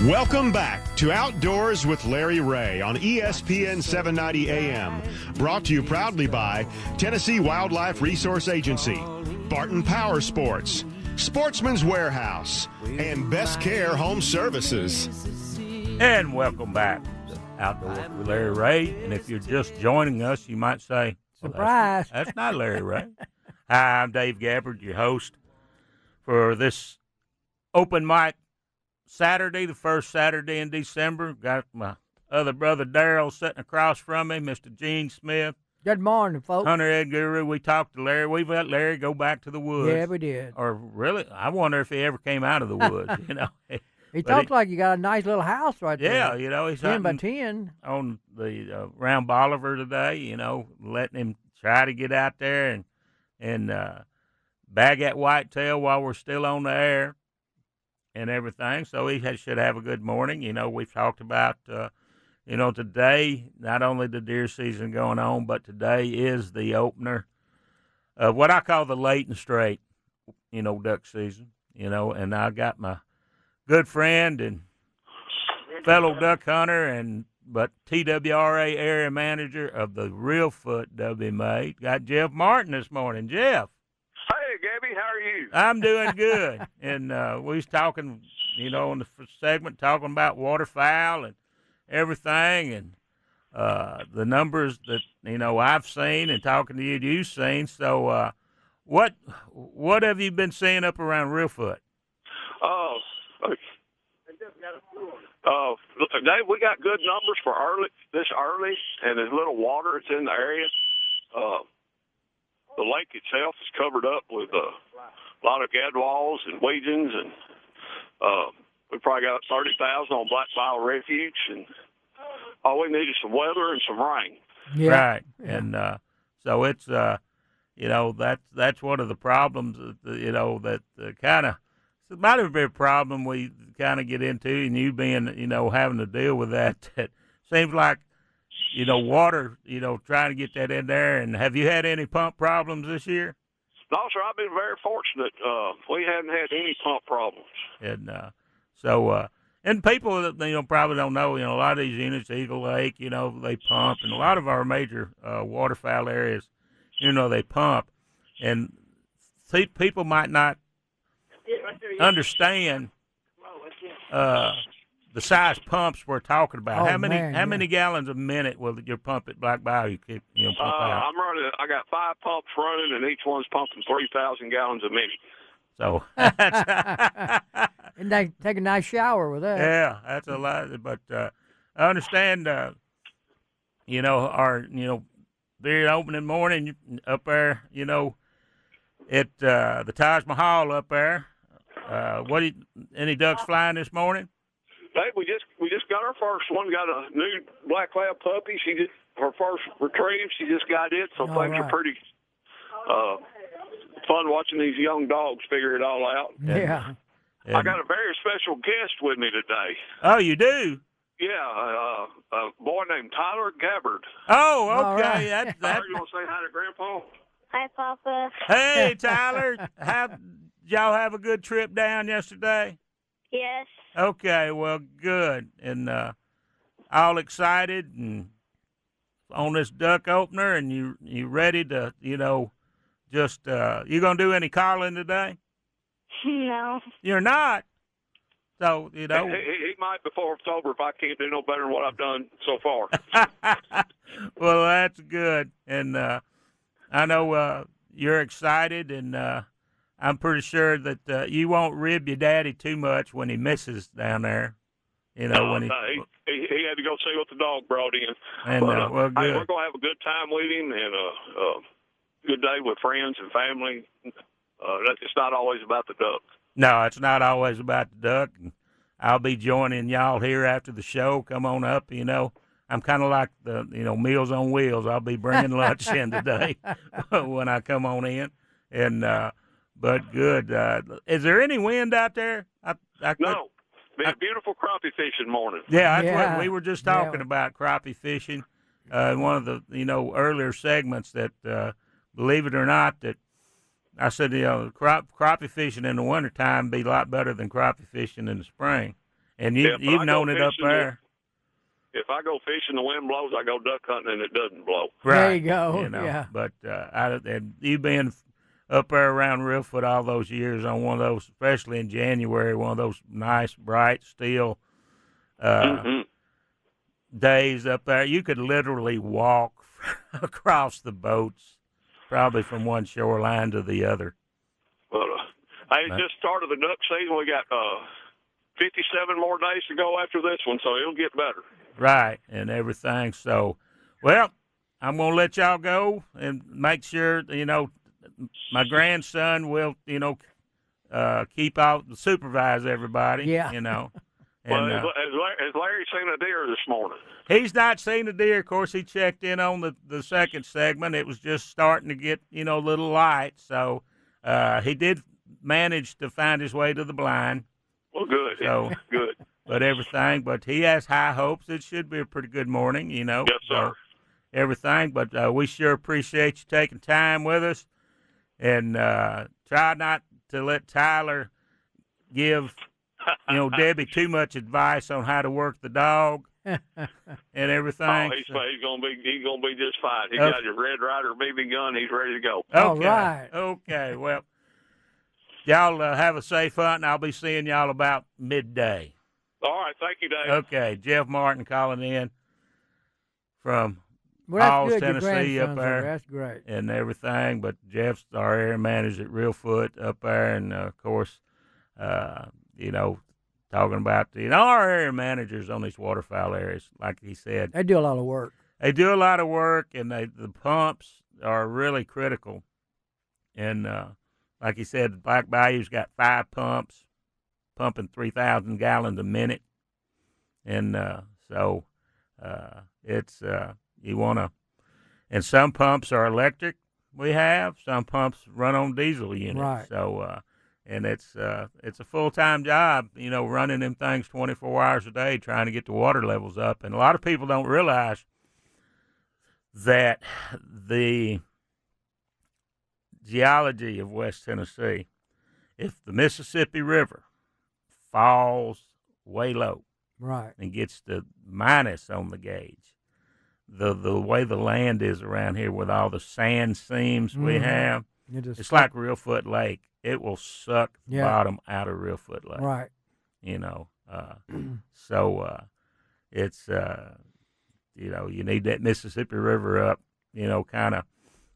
Welcome back to Outdoors with Larry Ray on ESPN 790 AM. Brought to you proudly by Tennessee Wildlife Resource Agency, Barton Power Sports, Sportsman's Warehouse, and Best Care Home Services. And welcome back to Outdoors with Larry Ray. And if you're just joining us, you might say, well, surprise. That's not Larry Ray. Hi, I'm Dave Gabbard, your host for this open mic Saturday, the first Saturday in December. Got my other brother Daryl sitting across from me, Mr. Gene Smith. Good morning, folks. Hunter Ed Guru. We talked to Larry. We've let Larry go back to the woods. Yeah, we did. Or really, I wonder if he ever came out of the woods, He talked like you got a nice little house right there. Yeah, he's 10 by hunting 10. on the round Bolivar today, letting him try to get out there and bag that whitetail while we're still on the air and everything. So he should have a good morning. We've talked about, today, not only the deer season going on, but today is the opener of what I call the late and straight, duck season, and I got my good friend and fellow duck hunter but TWRA area manager of the Reelfoot WMA. Got Jeff Martin this morning. Jeff. Hey, Gabby, how are you? I'm doing good. And we was talking, in the segment, talking about waterfowl and everything and the numbers that, I've seen and talking to you've seen. So what have you been seeing up around Reelfoot? Dave, we got good numbers for early, and there's little water that's in the area. The lake itself is covered up with a lot of gadwalls and weedings, and we probably got 30,000 on Black Bile Refuge, and all we need is some weather and some rain. Yeah. Right, and so it's that's one of the problems that kind of. It might have been a problem we kind of get into, and you being, having to deal with that. That seems like, water, trying to get that in there. And have you had any pump problems this year? No, sir. I've been very fortunate. We haven't had any pump problems. And and people that, probably don't know, a lot of these units, Eagle Lake, they pump. And a lot of our major waterfowl areas, they pump. And people might not understand the size pumps we're talking about. How many gallons a minute will your pump at Black Bile you keep pump out? I got 5 pumps running, and each one's pumping 3,000 gallons a minute. So And they take a nice shower with that. Yeah, that's a lot. But I understand. Our very opening morning up there. At the Taj Mahal up there. Any ducks flying this morning? Hey, we just got our first one. Got a new black lab puppy. Her first retrieve. She just got it. So things are pretty fun watching these young dogs figure it all out. Yeah. I got a very special guest with me today. Oh, you do? Yeah, a boy named Tyler Gabbard. Oh, okay. Right. Are you gonna say hi to Grandpa? Hi, Papa. Hey, Tyler. Did y'all have a good trip down yesterday? Yes. Okay, well, good. And all excited and on this duck opener, and you ready to, just you going to do any calling today? No. You're not? So, He might before October if I can't do no better than what I've done so far. Well, that's good. And I know you're excited, and I'm pretty sure that you won't rib your daddy too much when he misses down there. When he had to go see what the dog brought in. And but, well, good. Hey, we're gonna have a good time with him and a good day with friends and family. It's not always about the duck. No, it's not always about the duck. And I'll be joining y'all here after the show. Come on up. I'm kind of like the Meals on Wheels. I'll be bringing lunch in today when I come on in. And but good. Is there any wind out there? No. Been a beautiful crappie fishing morning. Yeah, that's what we were just talking about, crappie fishing. In one of the earlier segments that believe it or not, that I said crappie fishing in the wintertime be a lot better than crappie fishing in the spring. And Yeah, but you've I known go it up fishing there. If I go fishing, the wind blows. I go duck hunting, and it doesn't blow. Right. There you go. You know, Yeah. But and you've been up there around Reelfoot all those years on one of those, especially in January, one of those nice, bright, still days up there. You could literally walk across the boats, probably from one shoreline to the other. But I just started the duck season. We got 57 more days to go after this one, so it'll get better. Right, and everything. So, well, I'm going to let y'all go and make sure, my grandson will, keep out, supervise everybody. Yeah. And, Well, has Larry seen a deer this morning? he's not seen a deer. Of course, he checked in on the second segment. It was just starting to get, a little light. So he did manage to find his way to the blind. Well, good. So, good. But he has high hopes. It should be a pretty good morning, Yes, sir. So everything. But we sure appreciate you taking time with us. And try not to let Tyler give, Debbie too much advice on how to work the dog and everything. Oh, he's gonna be just fine. He got his Red Ryder BB gun. He's ready to go. Okay. All right. Okay. Well, y'all have a safe hunt, and I'll be seeing y'all about midday. All right. Thank you, Dave. Okay. Jeff Martin calling in from Well, Halls, that's good. Your Tennessee up grandson's there. That's great. and everything. But Jeff's our area manager at Reelfoot up there, and of course, talking about our area managers on these waterfowl areas, like he said, They do a lot of work. they do a lot of work, and the pumps are really critical. And like he said, Black Bayou's got 5 pumps, pumping 3,000 gallons a minute, and so it's you want to. And some pumps are electric. We have some pumps run on diesel units. Right. So and it's a full-time job, running them things 24 hours a day, trying to get the water levels up. And a lot of people don't realize that the geology of West Tennessee, if the Mississippi River falls way low, Right. and gets to minus on the gauge, the way the land is around here with all the sand seams we have, it's like Reelfoot Lake. It will suck the bottom out of Reelfoot Lake. Right. So it's you need that Mississippi River up, kind of.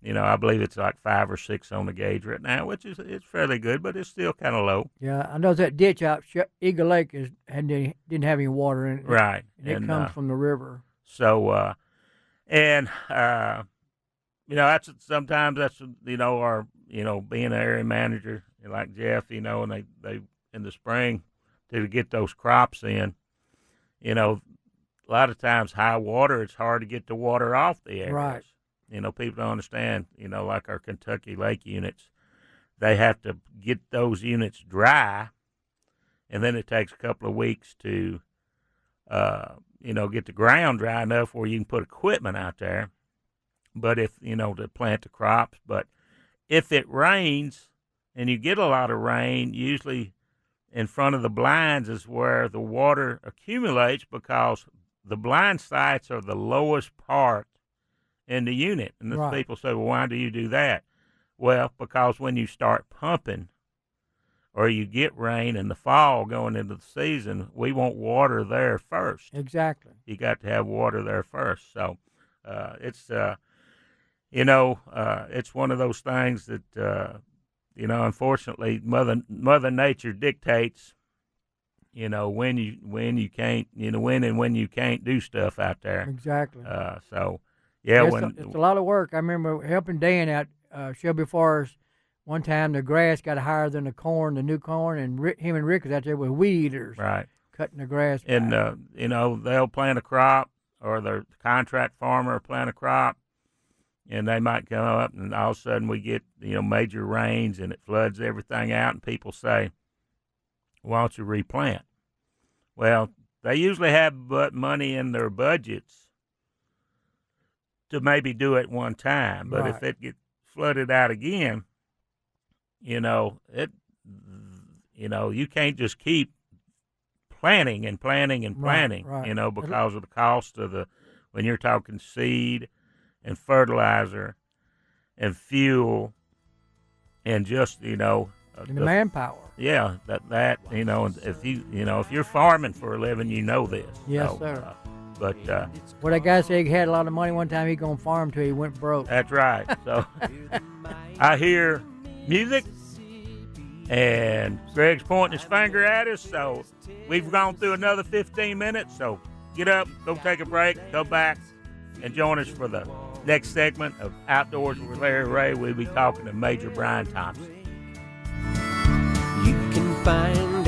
I believe it's like 5 or 6 on the gauge right now, which is it's fairly good, but it's still kind of low. Yeah, I know that ditch out Eagle Lake didn't have any water in it. Right. And it comes from the river. So, that's sometimes that's our being an area manager like Jeff, and they in the spring to get those crops in, a lot of times high water, it's hard to get the water off the areas. Right. People don't understand, like our Kentucky Lake units, they have to get those units dry, and then it takes a couple of weeks to, get the ground dry enough where you can put equipment out there. But if, to plant the crops. But if it rains and you get a lot of rain, usually in front of the blinds is where the water accumulates, because the blind sites are the lowest part in the unit. And Right. people say, well, why do you do that? Well, because when you start pumping or you get rain in the fall going into the season, we want water there first. Exactly. You got to have water there first. So it's one of those things that, unfortunately, Mother Nature dictates, when you can't, when you can't do stuff out there. Exactly. Yeah, it's a lot of work. I remember helping Dan out Shelby Forest one time. The grass got higher than the new corn, and him and Rick was out there with weed eaters, right, cutting the grass back. And they'll plant a crop, or the contract farmer will plant a crop, and they might come up, and all of a sudden we get major rains, and it floods everything out, and people say, "Why don't you replant?" Well, they usually have money in their budgets to maybe do it one time, but Right. if it gets flooded out again, you can't just keep planning and planning and planning, right. you know, because of the cost of when you're talking seed and fertilizer and fuel and just, you know, And the manpower. yeah, that you know, if you're farming for a living, you know this. Yes, So, sir. But Well, that guy said he had a lot of money one time. He gonna farm till he went broke. that's right. So I hear music, and Greg's pointing his finger at us. So we've gone through another 15 minutes. So get up, go take a break, come back, and join us for the next segment of Outdoors with Larry Ray. We'll be talking to Major Brian Thompson. You can find